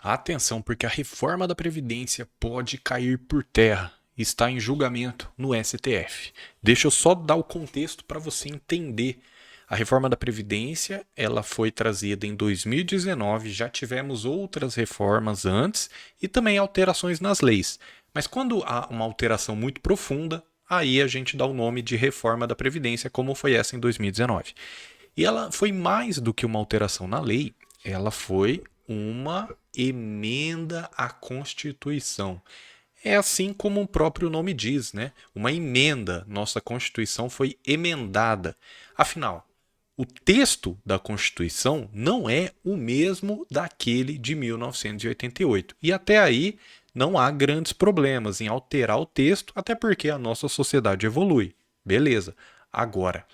Atenção, porque a reforma da Previdência pode cair por terra. Está em julgamento no STF. Deixa eu só dar o contexto para você entender. A reforma da Previdência, ela foi trazida em 2019, já tivemos outras reformas antes e também alterações nas leis. Mas quando há uma alteração muito profunda, aí a gente dá o nome de reforma da Previdência, como foi essa em 2019. E ela foi mais do que uma alteração na lei, ela foi uma emenda à Constituição. É assim como o próprio nome diz, né? Uma emenda. Nossa Constituição foi emendada. Afinal, o texto da Constituição não é o mesmo daquele de 1988. E até aí não há grandes problemas em alterar o texto, até porque a nossa sociedade evolui. Beleza. Agora,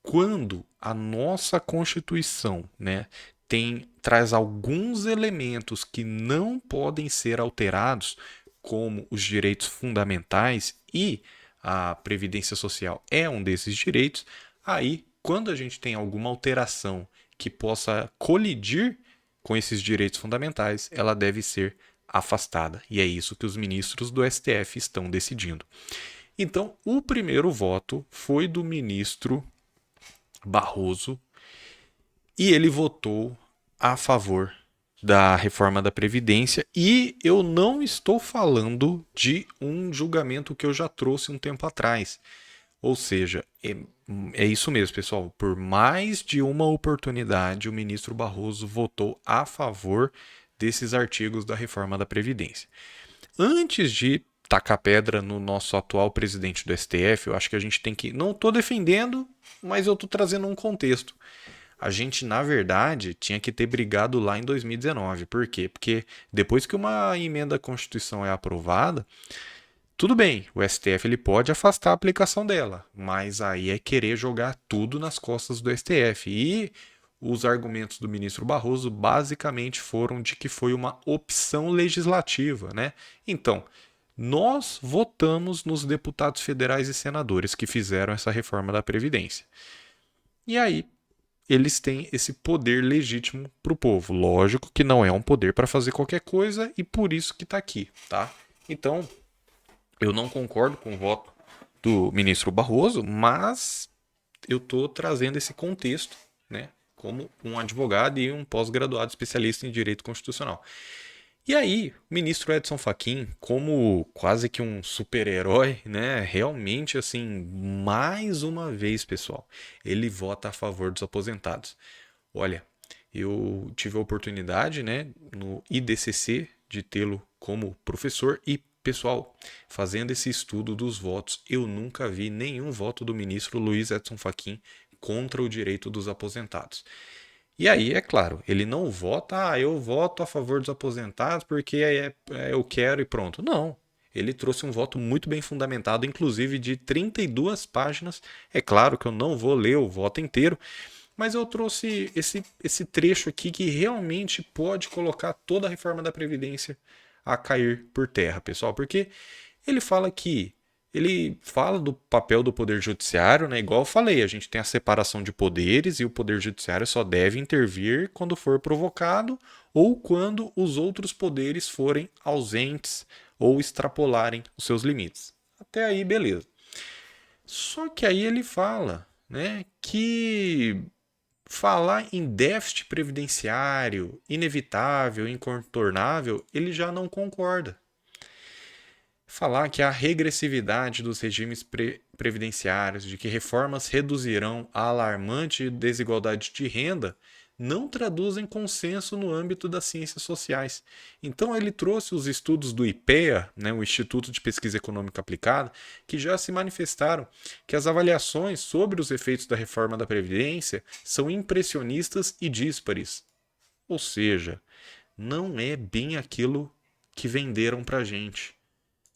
quando a nossa Constituição, né, traz alguns elementos que não podem ser alterados, como os direitos fundamentais e a previdência social é um desses direitos, aí quando a gente tem alguma alteração que possa colidir com esses direitos fundamentais, ela deve ser afastada. E é isso que os ministros do STF estão decidindo. Então, o primeiro voto foi do ministro Barroso e ele votou a favor da reforma da Previdência. E eu não estou falando de um julgamento que eu já trouxe um tempo atrás. Ou seja, é isso mesmo, pessoal. Por mais de uma oportunidade, o ministro Barroso votou a favor desses artigos da reforma da Previdência. Antes de tacar pedra no nosso atual presidente do STF, eu acho que a gente tem que. Não estou defendendo, mas eu estou trazendo um contexto. A gente, na verdade, tinha que ter brigado lá em 2019. Por quê? Porque depois que uma emenda à Constituição é aprovada, tudo bem, o STF ele pode afastar a aplicação dela, mas aí é querer jogar tudo nas costas do STF. E os argumentos do ministro Barroso basicamente foram de que foi uma opção legislativa, né? Então, nós votamos nos deputados federais e senadores que fizeram essa reforma da Previdência. E aí, eles têm esse poder legítimo para o povo. Lógico que não é um poder para fazer qualquer coisa e por isso que está aqui, tá? Então, eu não concordo com o voto do ministro Barroso, mas eu estou trazendo esse contexto, né? Como um advogado e um pós-graduado especialista em direito constitucional. E aí, o ministro Edson Fachin, como quase que um super-herói, né? Realmente, assim, mais uma vez, pessoal, ele vota a favor dos aposentados. Olha, eu tive a oportunidade, né, no IDCC, de tê-lo como professor e, pessoal, fazendo esse estudo dos votos, eu nunca vi nenhum voto do ministro Luiz Edson Fachin contra o direito dos aposentados. E aí, é claro, ele não vota, eu voto a favor dos aposentados porque eu quero e pronto. Não. Ele trouxe um voto muito bem fundamentado, inclusive de 32 páginas. É claro que eu não vou ler o voto inteiro, mas eu trouxe esse trecho aqui que realmente pode colocar toda a reforma da Previdência a cair por terra, pessoal, porque ele fala que ele fala do papel do poder judiciário, né? Igual eu falei, a gente tem a separação de poderes e o poder judiciário só deve intervir quando for provocado ou quando os outros poderes forem ausentes ou extrapolarem os seus limites. Até aí, beleza. Só que aí ele fala, né, que falar em déficit previdenciário inevitável, incontornável, ele já não concorda. Falar que a regressividade dos regimes previdenciários, de que reformas reduzirão a alarmante desigualdade de renda, não traduzem consenso no âmbito das ciências sociais. Então ele trouxe os estudos do IPEA, né, o Instituto de Pesquisa Econômica Aplicada, que já se manifestaram que as avaliações sobre os efeitos da reforma da Previdência são impressionistas e díspares. Ou seja, não é bem aquilo que venderam para a gente.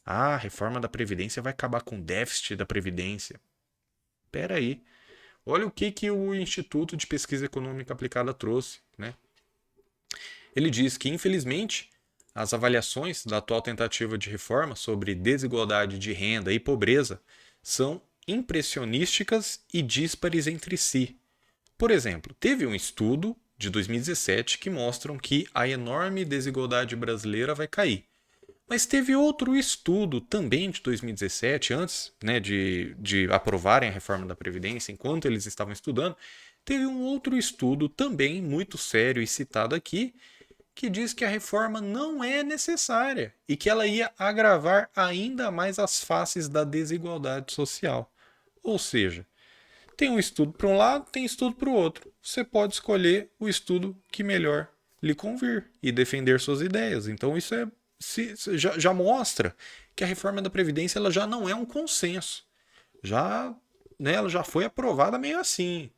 Ah, a reforma da Previdência vai acabar com o déficit da Previdência. Espera aí. Olha o que o Instituto de Pesquisa Econômica Aplicada trouxe, né? Ele diz que, infelizmente, as avaliações da atual tentativa de reforma sobre desigualdade de renda e pobreza são impressionísticas e díspares entre si. Por exemplo, teve um estudo de 2017 que mostram que a enorme desigualdade brasileira vai cair. Mas teve outro estudo também de 2017, antes, né, de aprovarem a reforma da Previdência, enquanto eles estavam estudando, teve um outro estudo também muito sério e citado aqui, que diz que a reforma não é necessária e que ela ia agravar ainda mais as faces da desigualdade social. Ou seja, tem um estudo para um lado, tem estudo para o outro. Você pode escolher o estudo que melhor lhe convir e defender suas ideias. Então isso já mostra que a reforma da Previdência ela já não é um consenso. Já, né, ela já foi aprovada meio assim.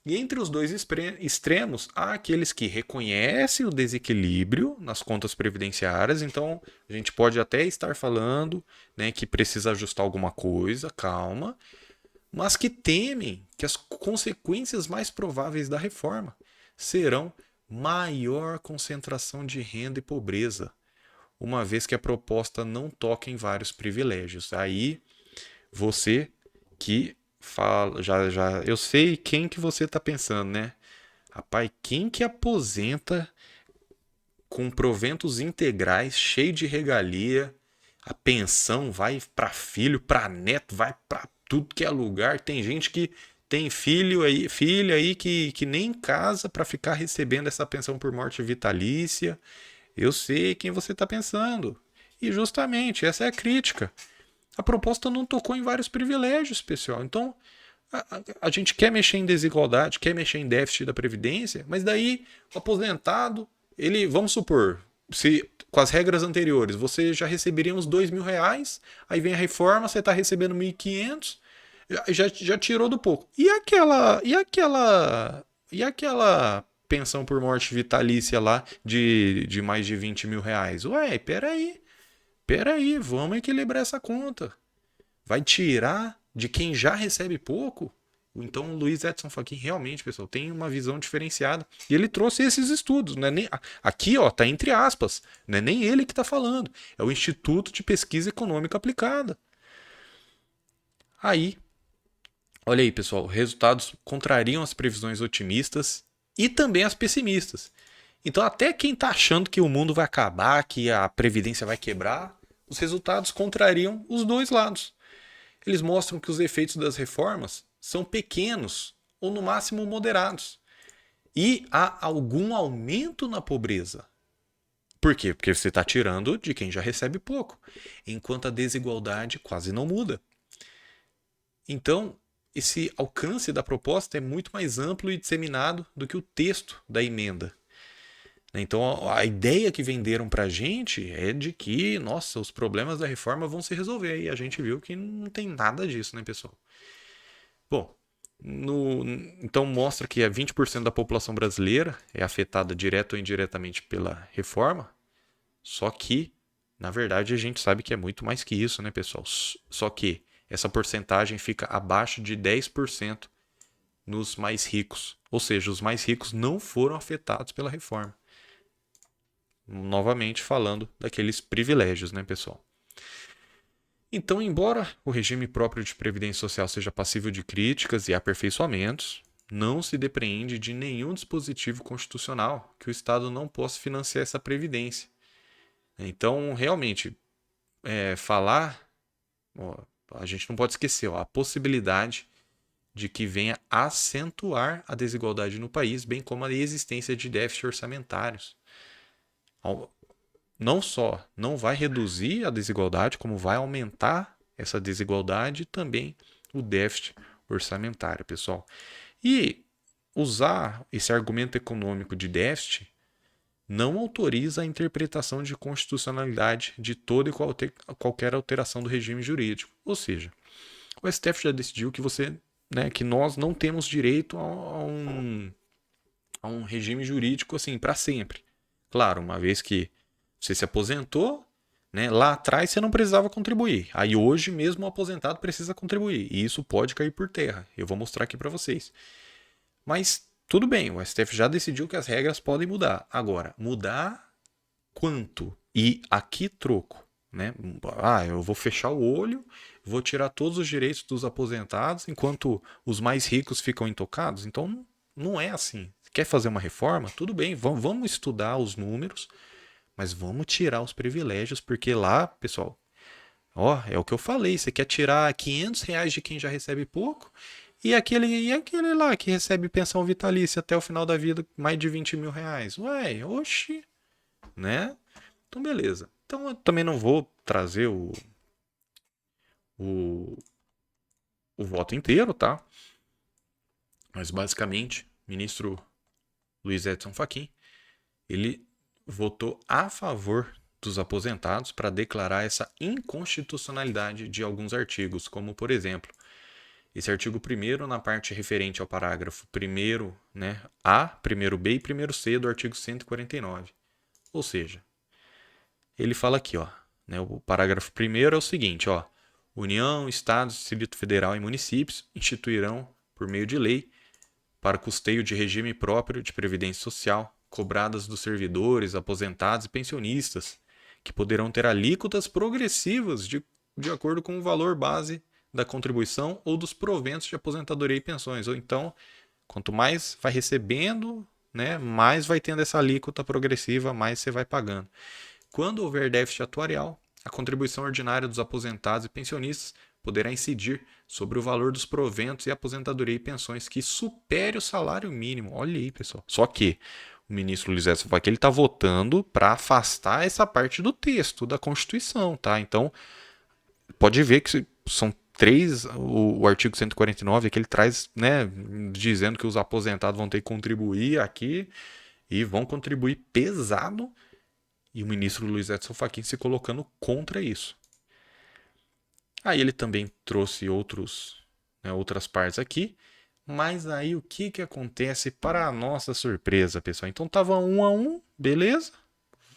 E entre os dois extremos, há aqueles que reconhecem o desequilíbrio nas contas previdenciárias, então a gente pode até estar falando, né, que precisa ajustar alguma coisa, calma, mas que temem que as consequências mais prováveis da reforma serão maior concentração de renda e pobreza, uma vez que a proposta não toca em vários privilégios. Aí você que fala, eu sei quem que você está pensando, né? Rapaz, quem que aposenta com proventos integrais, cheio de regalia, a pensão vai para filho, para neto, vai para tudo que é lugar. Tem gente que tem filho aí que nem casa para ficar recebendo essa pensão por morte vitalícia. Eu sei quem você está pensando. E justamente essa é a crítica. A proposta não tocou em vários privilégios, pessoal. Então, a gente quer mexer em desigualdade, quer mexer em déficit da Previdência, mas daí o aposentado, ele, vamos supor, se com as regras anteriores você já receberia uns R$ 2.000, aí vem a reforma, você está recebendo 1.500, já tirou do pouco. E aquela pensão por morte vitalícia lá de mais de R$ 20.000? Ué, peraí, vamos equilibrar essa conta. Vai tirar de quem já recebe pouco? Então o Luiz Edson Fachin realmente, pessoal, tem uma visão diferenciada. E ele trouxe esses estudos. Não é nem, aqui, ó, tá entre aspas. Não é nem ele que está falando. É o Instituto de Pesquisa Econômica Aplicada. Aí, olha aí, pessoal, resultados contrariam as previsões otimistas e também as pessimistas. Então, até quem está achando que o mundo vai acabar, que a Previdência vai quebrar, os resultados contrariam os dois lados. Eles mostram que os efeitos das reformas são pequenos ou, no máximo, moderados. E há algum aumento na pobreza. Por quê? Porque você está tirando de quem já recebe pouco, enquanto a desigualdade quase não muda. Então, esse alcance da proposta é muito mais amplo e disseminado do que o texto da emenda. Então, a ideia que venderam para a gente é de que, nossa, os problemas da reforma vão se resolver. E a gente viu que não tem nada disso, né, pessoal? Bom, então mostra que 20% da população brasileira é afetada direto ou indiretamente pela reforma. Só que, na verdade, a gente sabe que é muito mais que isso, né, pessoal? Só que essa porcentagem fica abaixo de 10% nos mais ricos. Ou seja, os mais ricos não foram afetados pela reforma. Novamente falando daqueles privilégios, né, pessoal? Então, embora o regime próprio de previdência social seja passível de críticas e aperfeiçoamentos, não se depreende de nenhum dispositivo constitucional que o Estado não possa financiar essa previdência. Então, realmente, falar, ó, a gente não pode esquecer, ó, a possibilidade de que venha acentuar a desigualdade no país, bem como a existência de déficits orçamentários. Não só não vai reduzir a desigualdade, como vai aumentar essa desigualdade e também o déficit orçamentário, pessoal. E usar esse argumento econômico de déficit não autoriza a interpretação de constitucionalidade de toda e qualquer alteração do regime jurídico. Ou seja, o STF já decidiu que que nós não temos direito a um regime jurídico assim para sempre. Claro, uma vez que você se aposentou, né, lá atrás você não precisava contribuir. Aí hoje mesmo o aposentado precisa contribuir. E isso pode cair por terra. Eu vou mostrar aqui para vocês. Mas tudo bem, o STF já decidiu que as regras podem mudar. Agora, mudar quanto? E a que troco? Né? Eu vou fechar o olho, vou tirar todos os direitos dos aposentados, enquanto os mais ricos ficam intocados? Então, não é assim quer fazer uma reforma? Tudo bem, vamos estudar os números, mas vamos tirar os privilégios, porque lá, pessoal, ó, é o que eu falei, você quer tirar R$ 500 de quem já recebe pouco, e aquele lá que recebe pensão vitalícia até o final da vida, mais de R$ 20.000. Ué, oxi, né? Então, beleza. Então, eu também não vou trazer o, o voto inteiro, tá? Mas, basicamente, o ministro Luiz Edson Fachin, ele votou a favor dos aposentados para declarar essa inconstitucionalidade de alguns artigos, como, por exemplo, esse artigo 1º na parte referente ao parágrafo 1º, né, A, 1º B e 1º C do artigo 149. Ou seja, ele fala aqui, ó, né, o parágrafo 1º é o seguinte, ó: União, Estados, Distrito Federal e municípios instituirão, por meio de lei, para custeio de regime próprio de previdência social, cobradas dos servidores, aposentados e pensionistas, que poderão ter alíquotas progressivas de acordo com o valor base da contribuição ou dos proventos de aposentadoria e pensões. Ou então, quanto mais vai recebendo, né, mais vai tendo essa alíquota progressiva, mais você vai pagando. Quando houver déficit atuarial, a contribuição ordinária dos aposentados e pensionistas poderá incidir sobre o valor dos proventos e aposentadoria e pensões que supere o salário mínimo. Olha aí, pessoal. Só que o ministro Luiz Edson Fachin está votando para afastar essa parte do texto da Constituição, tá? Então, pode ver que são três, o artigo 149 que ele traz, né, dizendo que os aposentados vão ter que contribuir aqui e vão contribuir pesado, e o ministro Luiz Edson Fachin se colocando contra isso. Aí ele também trouxe outras partes aqui, mas aí o que acontece para a nossa surpresa, pessoal? Então tava 1-1, beleza?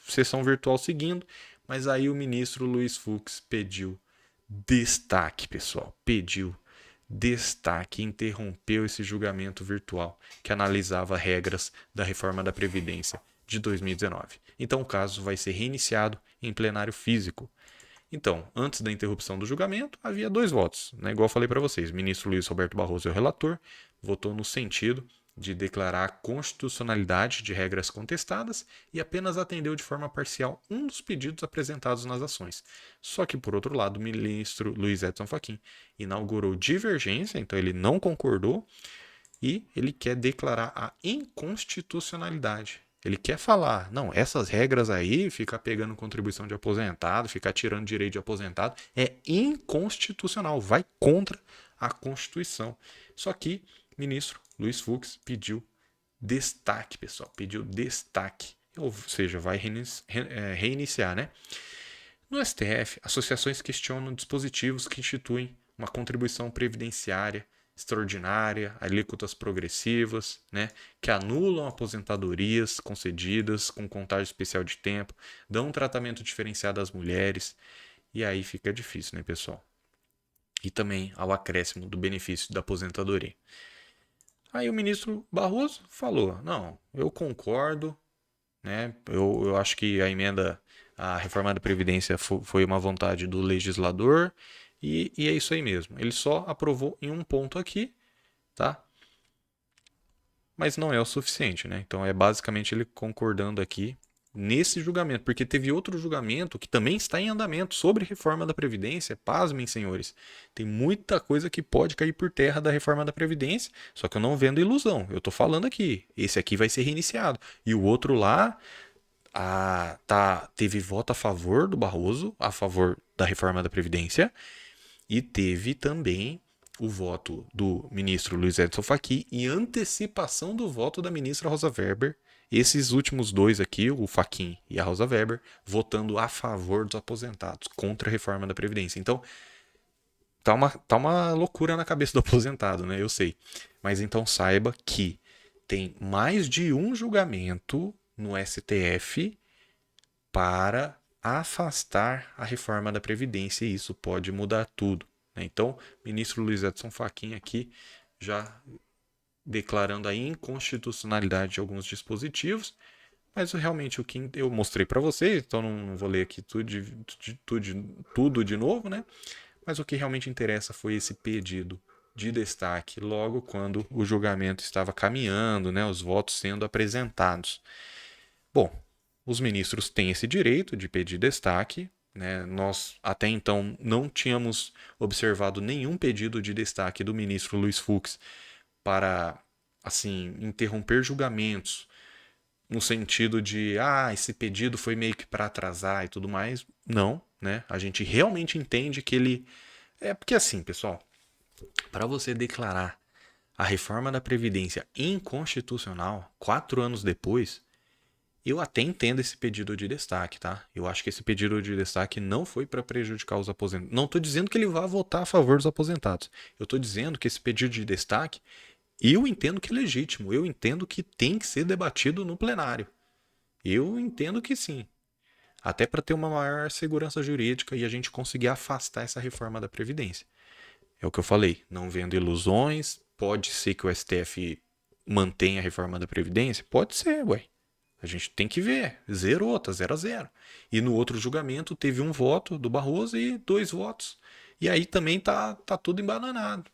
Sessão virtual seguindo, mas aí o ministro Luiz Fux pediu destaque, pessoal. Pediu destaque, interrompeu esse julgamento virtual que analisava regras da reforma da Previdência de 2019. Então o caso vai ser reiniciado em plenário físico. Então, antes da interrupção do julgamento, havia 2 votos, né? Igual eu falei para vocês. O ministro Luiz Roberto Barroso, o relator, votou no sentido de declarar a constitucionalidade de regras contestadas e apenas atendeu de forma parcial um dos pedidos apresentados nas ações. Só que, por outro lado, o ministro Luiz Edson Fachin inaugurou divergência, então ele não concordou e ele quer declarar a inconstitucionalidade. Ele quer falar, não, essas regras aí, ficar pegando contribuição de aposentado, ficar tirando direito de aposentado, é inconstitucional, vai contra a Constituição. Só que o ministro Luiz Fux pediu destaque, pessoal, pediu destaque, ou seja, vai reiniciar, né? No STF, associações questionam dispositivos que instituem uma contribuição previdenciária extraordinária, alíquotas progressivas, né, que anulam aposentadorias concedidas com contagem especial de tempo, dão um tratamento diferenciado às mulheres, e aí fica difícil, né, pessoal? E também ao acréscimo do benefício da aposentadoria. Aí o ministro Barroso falou, não, eu concordo, né, eu acho que a reforma da Previdência foi uma vontade do legislador, e é isso aí mesmo. Ele só aprovou em um ponto aqui, tá? Mas não é o suficiente, né? Então é basicamente ele concordando aqui nesse julgamento, porque teve outro julgamento que também está em andamento sobre reforma da Previdência. Pasmem, senhores. Tem muita coisa que pode cair por terra da reforma da Previdência, só que eu não vendo ilusão. Eu tô falando aqui. Esse aqui vai ser reiniciado. E o outro lá teve voto a favor do Barroso, a favor da reforma da Previdência, e teve também o voto do ministro Luiz Edson Fachin e antecipação do voto da ministra Rosa Weber. Esses últimos 2 aqui, o Fachin e a Rosa Weber, votando a favor dos aposentados, contra a reforma da Previdência. Então, tá uma loucura na cabeça do aposentado, né? Eu sei. Mas então saiba que tem mais de um julgamento no STF para afastar a reforma da Previdência, e isso pode mudar tudo, né? Então, o ministro Luiz Edson Fachin aqui já declarando a inconstitucionalidade de alguns dispositivos, mas realmente o que eu mostrei para vocês, então não vou ler aqui tudo de novo, né? Mas o que realmente interessa foi esse pedido de destaque logo quando o julgamento estava caminhando, né, os votos sendo apresentados. Bom, os ministros têm esse direito de pedir destaque, né? Nós até então não tínhamos observado nenhum pedido de destaque do ministro Luiz Fux para, assim, interromper julgamentos no sentido de, esse pedido foi meio que para atrasar e tudo mais. Não, né? A gente realmente entende que ele porque assim, pessoal, para você declarar a reforma da Previdência inconstitucional 4 anos depois, eu até entendo esse pedido de destaque, tá? Eu acho que esse pedido de destaque não foi para prejudicar os aposentados. Não estou dizendo que ele vá votar a favor dos aposentados. Eu estou dizendo que esse pedido de destaque, eu entendo que é legítimo. Eu entendo que tem que ser debatido no plenário. Eu entendo que sim. Até para ter uma maior segurança jurídica e a gente conseguir afastar essa reforma da Previdência. É o que eu falei, não vendo ilusões. Pode ser que o STF mantenha a reforma da Previdência? Pode ser, ué. A gente tem que ver. Zerou, tá 0-0. E no outro julgamento teve um voto do Barroso e 2 votos. E aí também tá tudo embananado.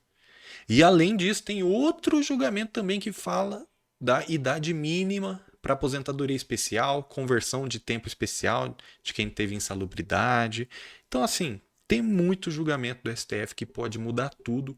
E além disso, tem outro julgamento também que fala da idade mínima para aposentadoria especial, conversão de tempo especial de quem teve insalubridade. Então, assim, tem muito julgamento do STF que pode mudar tudo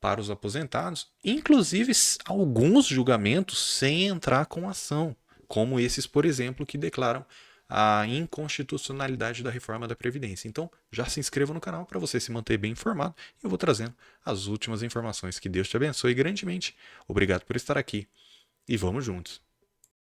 para os aposentados, inclusive alguns julgamentos sem entrar com ação, como esses, por exemplo, que declaram a inconstitucionalidade da reforma da Previdência. Então, já se inscreva no canal para você se manter bem informado e eu vou trazendo as últimas informações. Que Deus te abençoe grandemente. Obrigado por estar aqui e vamos juntos.